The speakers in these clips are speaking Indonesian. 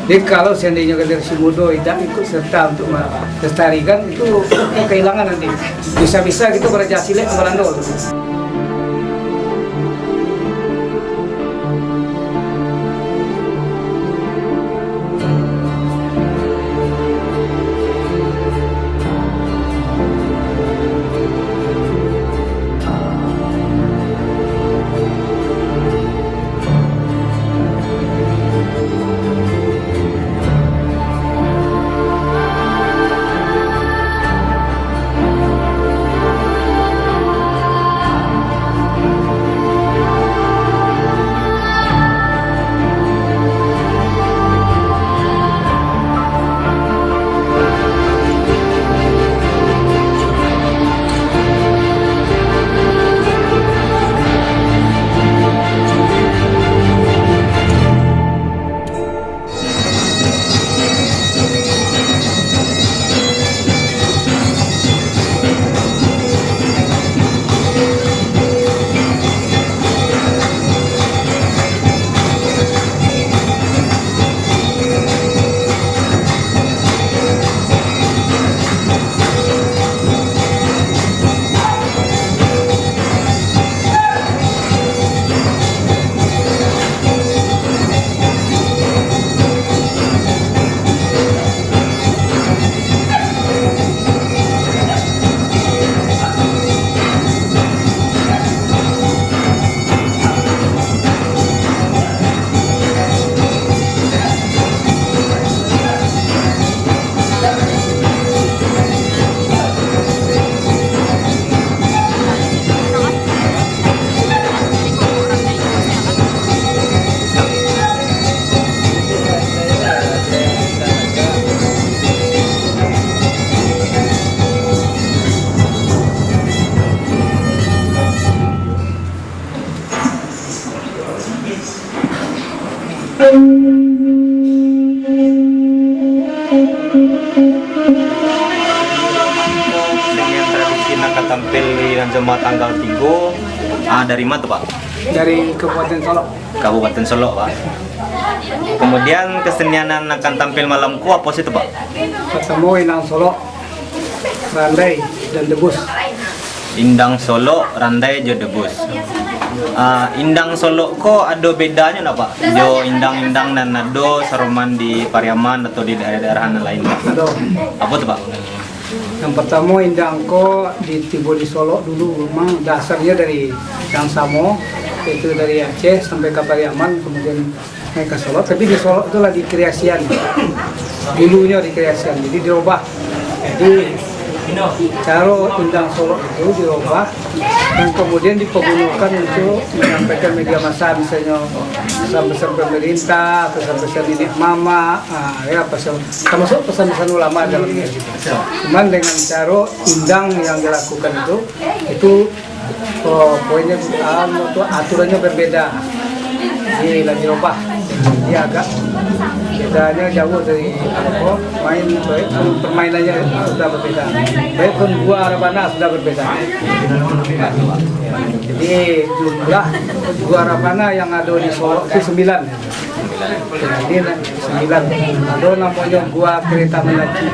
Jadi kalau seandainya generasi muda tidak ikut serta untuk melestarikan itu kehilangan nanti. Bisa-bisa gitu Raja Silek ke Belanda. Dengan tradisi nak tampil di Jemaat tanggal 3 dari mana tuh Pak? Dari Kabupaten Solo. Kabupaten Solo Pak. Kemudian kesenian akan tampil malamku apa sih tuh Pak? Ketemu Indang Solo, Randai, dan Debus. Indang Solo, Randai, Jo Debus. Indang Solo kok ada bedanya nggak Pak? Jo indang-indang dan ado seruman di Pariaman atau di daerah-daerah lain Pak? Aduh. Apa tuh Pak? Yang pertama Indangko di Tibo di Solo dulu memang dasarnya dari Dangsamo, itu dari Aceh sampai ke Pariaman, kemudian naik ke Solo. Tapi di Solo itu lagi kreasian, dulunya di kreasian, jadi dirubah. Jadi cara Indang Solo itu dirubah dan kemudian dipergunakan untuk menyampaikan media massa, misalnya pesan-pesan pemerintah, pesan-pesan nenek mama, ya termasuk pesan-pesan ulama dalamnya. Cuman dengan cara indang yang dilakukan itu poinnya aturannya berbeda, jadi lagi dirubah, dia agak bedanya jauh dari main baik permainannya sudah berbeda, baik pun gua Arabana sudah berbeda. Jadi jumlah gua Arabana yang ada di Solo itu 9. Jadi 9. Ada namanya gua Kereta Melati,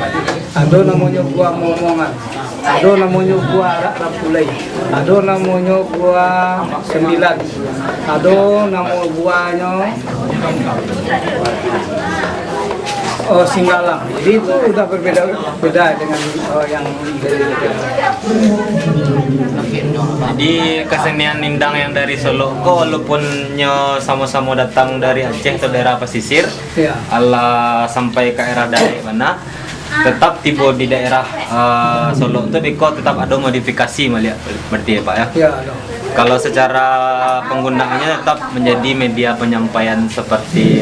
ada namanya gua Momongan, ada namanya gua Rapulai, ada namanya gua 9, ada nama guanya Singgalang. Jadi itu udah berbeda dengan yang dari. Jadi kesenian indang yang dari Solo kok walaupun sama-sama datang dari Aceh atau daerah pesisir, Ya. Sampai ke daerah dari mana, tetap tiba di daerah Solo itu Beko tetap ada modifikasi melihat berarti ya Pak ya. Ya, no. Kalau secara penggunaannya tetap menjadi media penyampaian seperti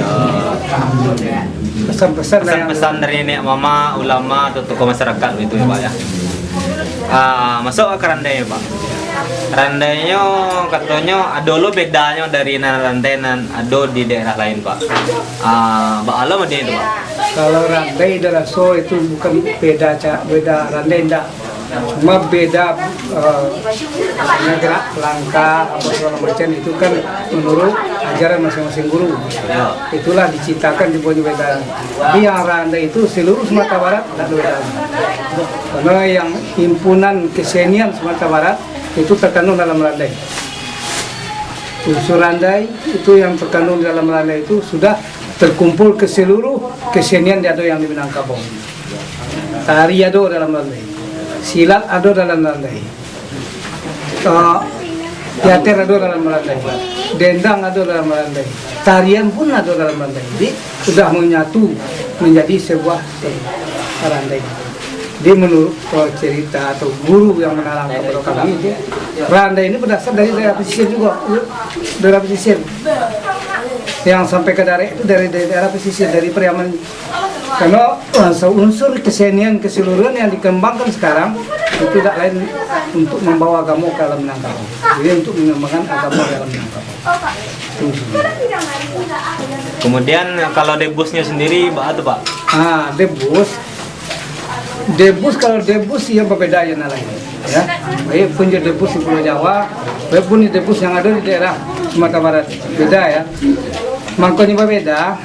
pesan-pesan dari nenek mama, ulama atau tokoh masyarakat itu ya Pak ya. Masuk ke randai Pak. Randainya katanya ada lo bedanya dari randai dan ado di daerah lain Pak. Mbak Alam ada itu Pak. Kalau randai dan raso itu bukan beda randai enggak. cuma beda misalnya gerak langkah apa segala macam itu kan menurut ajaran masing-masing guru. Itulah diciptakan di bawah beda. Tapi yang randai itu seluruh Sumatera Barat tidak beda. Karena yang himpunan kesenian Sumatera Barat itu terkandung dalam randai. Unsur randai itu yang terkandung di dalam randai itu sudah terkumpul ke seluruh kesenian di Ado yang di Minangkabau. Tari Ado dalam randai, silat Ado dalam randai, teater Ado dalam randai, dendang Ado dalam randai, tarian pun Ado dalam randai. Jadi sudah menyatu menjadi sebuah randai. Dia menurut cerita atau guru yang menerang kepada kami, randai ini berasal dari daerah pesisir juga, daerah pesisir. Yang sampai ke daerah itu dari daerah pesisir, dari Priaman. Karena unsur kesenian keseluruhan yang dikembangkan sekarang itu tidak lain untuk membawa agama ke dalam Minangkabau. Jadi untuk mengembangkan agama dalam Minangkabau. Kemudian kalau debusnya sendiri, Pak? Debus kalau debus ya berbeda ya lain. Ya, baik punya debus di Pulau Jawa, baik pun debus yang ada di daerah Sumatera Barat beda ya. Makanya berbeda.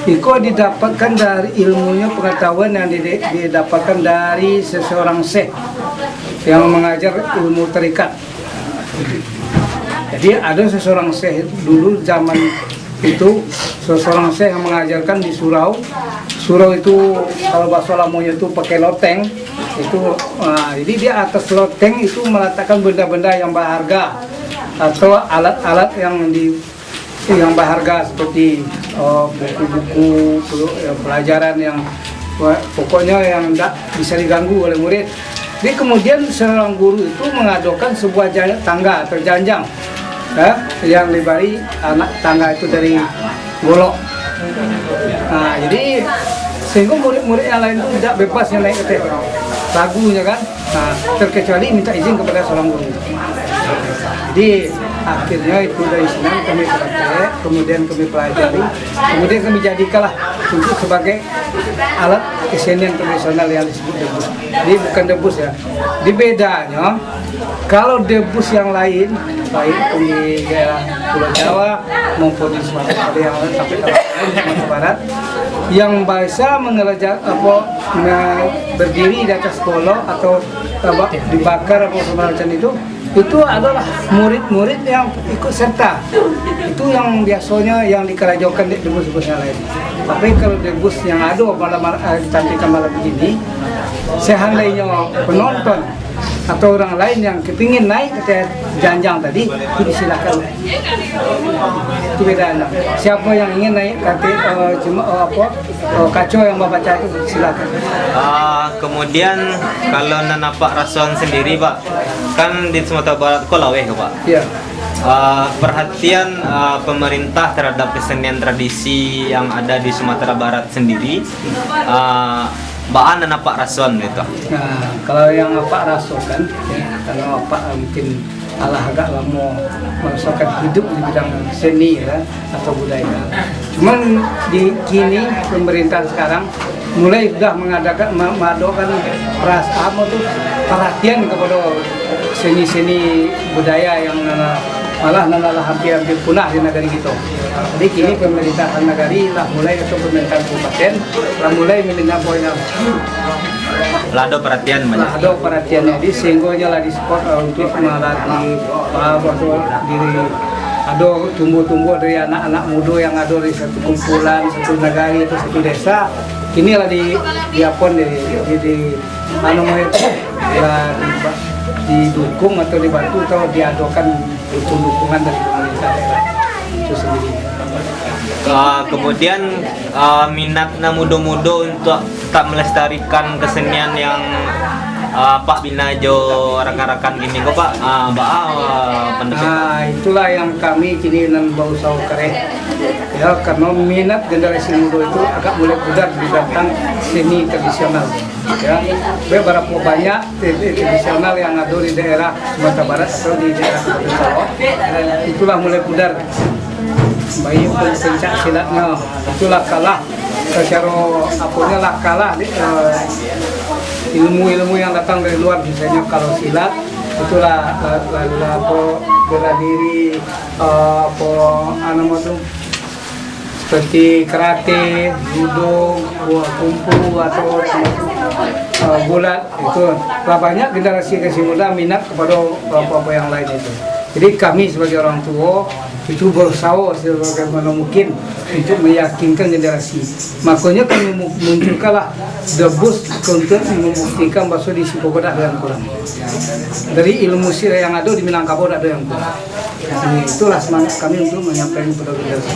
Iko didapatkan dari ilmunya pengetahuan yang didapatkan dari seseorang syekh yang mengajar ilmu tarikat. Jadi ada seseorang syekh dulu zaman itu seseorang syekh yang mengajarkan di surau. Surau itu kalau bahasa lamonnya itu pakai loteng itu, jadi dia atas loteng itu meletakkan benda-benda yang berharga atau alat-alat yang berharga seperti buku-buku pelajaran yang pokoknya yang tidak bisa diganggu oleh murid. Jadi kemudian seorang guru itu mengadokan sebuah tangga atau janjang yang diberi anak tangga itu dari golok. Nah, jadi sehingga murid-murid yang lain itu tidak bebas yang naik ke lagunya kan. Nah, terkecuali minta izin kepada seorang guru. Jadi akhirnya itu dari sini kami pakai, kemudian kami pelajari, kemudian kami jadikanlah untuk sebagai alat kesenian tradisional yang disebut debus. Jadi bukan debus ya. Di bedanya kalau debus yang lain baik di daerah Pulau Jawa maupun di Sumatera yang lain sampai ke Sumatera Barat yang bisa berdiri di atas golok atau dibakar atau semacam itu adalah murid-murid yang ikut serta. Itu yang biasanya yang dikerajaukan di debus-debus yang lain. Tapi kalau debus yang ada cantikan malam begini, seandainya penonton atau orang lain yang kepingin naik ke janjang tadi, itu disilakan. Itu bedanya. Siapa yang ingin naik kacau yang membaca itu silakan. Kemudian kalau Nanapak Rason sendiri, Pak, kan di Sumatera Barat kok laweh, Pak? Iya. Perhatian pemerintah terhadap kesenian tradisi yang ada di Sumatera Barat sendiri, baan dan Pak Rason gitu. Nah, kalau yang Pak Rason kan, ya, kalau Pak mungkin agak lama merasakan hidup di bidang seni ya, atau budaya. Cuman di kini pemerintah sekarang mulai sudah mengadakan perhatian kepada seni-seni budaya yang malah hampir punah di negeri kita. Jadi kini pemerintahan negeri lah mulai atau pemerintahan kabupaten lah mulai meminta poinnya. Lado perhatian banyak. Lado perhatiannya di sehingga lah di sport untuk melatih diri. Ada tumbuh-tumbuh dari anak-anak muda yang ada di satu kumpulan, satu negari atau satu desa. Inilah didukung atau dibantu atau diadokan untuk dukungan dari pemerintah daerah itu sendiri. Kemudian minatnya muda-muda untuk tak melestarikan kesenian yang Pak Binajo rekan-rekan gini kok Pak, itulah yang kami kini bau saw keren ya, karena minat generasi muda itu agak mulai pudar di bidang seni tradisional ya. Beberapa banyak tradisional yang ada di daerah Sumatera Barat atau di daerah Jawa itulah mulai pudar. Bayi pencak silatnya itulah kalah secara kalah ilmu-ilmu yang datang dari luar, misalnya kalau silat itulah bela diri, seperti karate, judo, kungfu atau gulat itu. Banyak generasi muda minat kepada apa yang lain itu. Jadi kami sebagai orang tua itu berusaha sebagaimana mungkin untuk meyakinkan generasi. Makanya kami munculkanlah debus untuk membuktikan bahwa di Sipogoda ada yang kurang. Dari ilmu sirah yang ada di Minangkabau ada yang kurang. Jadi itulah semangat kami untuk menyampaikan kepada generasi.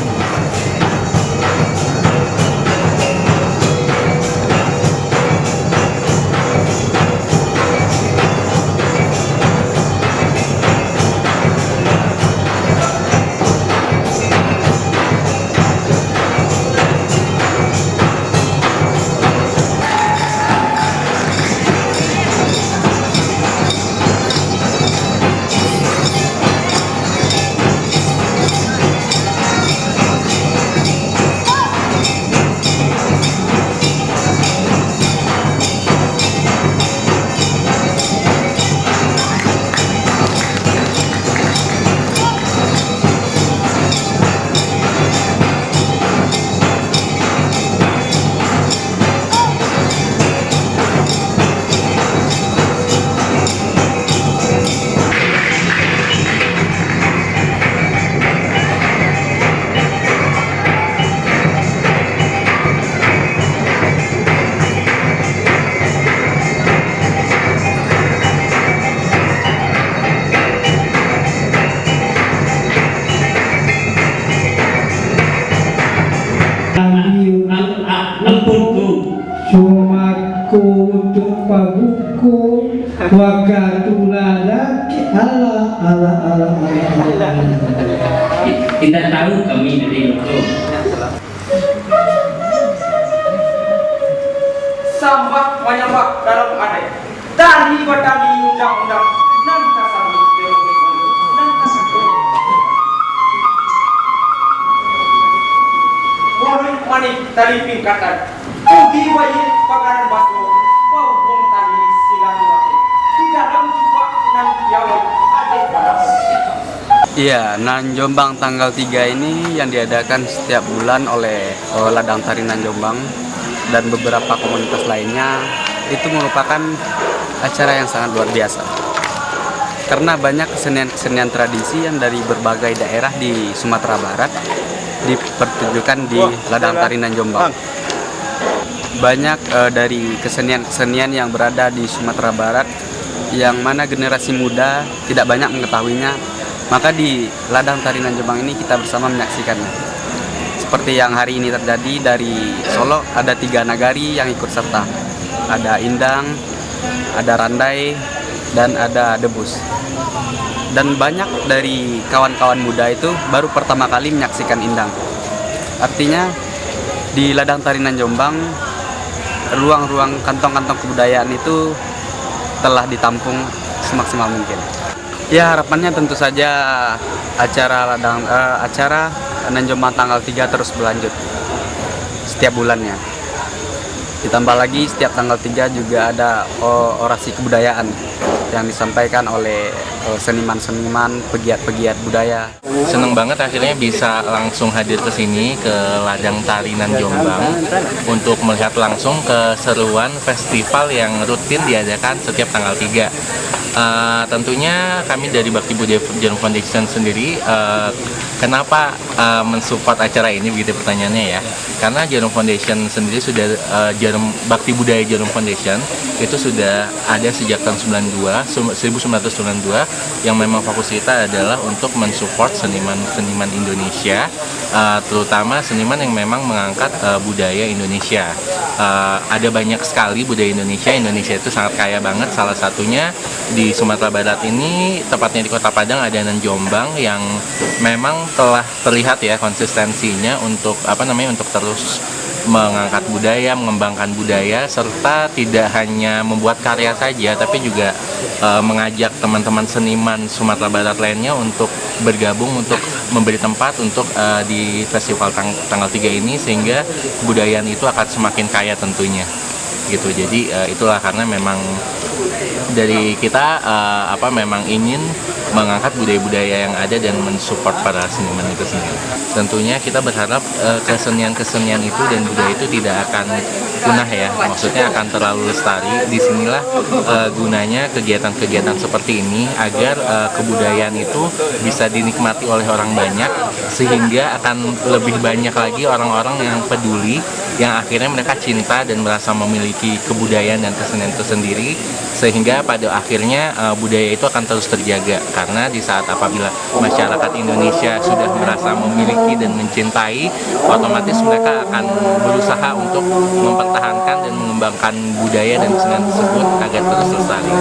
Sumaku untuk pabuku wakatuna laki ala. Kita tahu kami dari itu. Sambak menyambak dalam adai dari batami undang-undang nan kasami nan kasatu Wahai manik tali pingkatan Ugi bayi pakaran baso Wahum tali silaturahmi Di dalam jumpa nan jawab adai panas. Iya, Nan Jombang tanggal 3 ini yang diadakan setiap bulan oleh Ladang Tari Nan Jombang dan beberapa komunitas lainnya itu merupakan acara yang sangat luar biasa. Karena banyak kesenian-kesenian tradisi yang dari berbagai daerah di Sumatera Barat dipertunjukkan di Ladang Tari Nan Jombang. Banyak dari kesenian-kesenian yang berada di Sumatera Barat yang mana generasi muda tidak banyak mengetahuinya, maka di Ladang Tari Nan Jombang ini kita bersama menyaksikannya. Seperti yang hari ini terjadi dari Solo, ada 3 nagari yang ikut serta. Ada Indang, ada Randai, dan ada Debus. Dan banyak dari kawan-kawan muda itu baru pertama kali menyaksikan Indang. Artinya di Ladang Tari Nan Jombang, ruang-ruang kantong-kantong kebudayaan itu telah ditampung semaksimal mungkin. Ya, harapannya tentu saja acara Nan Jombang tanggal 3 terus berlanjut setiap bulannya. Ditambah lagi setiap tanggal 3 juga ada orasi kebudayaan yang disampaikan oleh seniman-seniman, pegiat-pegiat budaya. Seneng banget akhirnya bisa langsung hadir ke sini ke Ladang Tari Nan Jombang untuk melihat langsung keseruan festival yang rutin diadakan setiap tanggal 3. Tentunya kami dari Bakti Budaya Jarum Foundation sendiri kenapa mensupport acara ini, begitu pertanyaannya ya. Karena Jarum Foundation sendiri sudah Bakti Budaya Jarum Foundation itu sudah ada sejak tahun 1992 yang memang fokus kita adalah untuk mensupport seniman-seniman Indonesia, terutama seniman yang memang mengangkat budaya Indonesia. Ada banyak sekali budaya Indonesia itu sangat kaya banget. Salah satunya di Sumatera Barat ini, tepatnya di Kota Padang, ada Nan Jombang yang memang telah terlihat ya konsistensinya untuk untuk terus mengangkat budaya, mengembangkan budaya, serta tidak hanya membuat karya saja, tapi juga mengajak teman-teman seniman Sumatera Barat lainnya untuk bergabung, untuk memberi tempat untuk di festival tanggal 3 ini, sehingga kebudayaan itu akan semakin kaya tentunya. gitu. Jadi itulah karena memang dari kita memang ingin mengangkat budaya-budaya yang ada dan mensupport para seniman itu sendiri. Tentunya kita berharap kesenian-kesenian itu dan budaya itu tidak akan punah ya, maksudnya akan terlalu lestari. Disinilah gunanya kegiatan-kegiatan seperti ini agar kebudayaan itu bisa dinikmati oleh orang banyak, sehingga akan lebih banyak lagi orang-orang yang peduli, yang akhirnya mereka cinta dan merasa memiliki kebudayaan dan kesenian itu sendiri, sehingga pada akhirnya budaya itu akan terus terjaga. Karena di saat apabila masyarakat Indonesia sudah merasa memiliki dan mencintai, otomatis mereka akan berusaha untuk mempertahankan dan mengembangkan budaya dan kesenian tersebut agar terus lestari.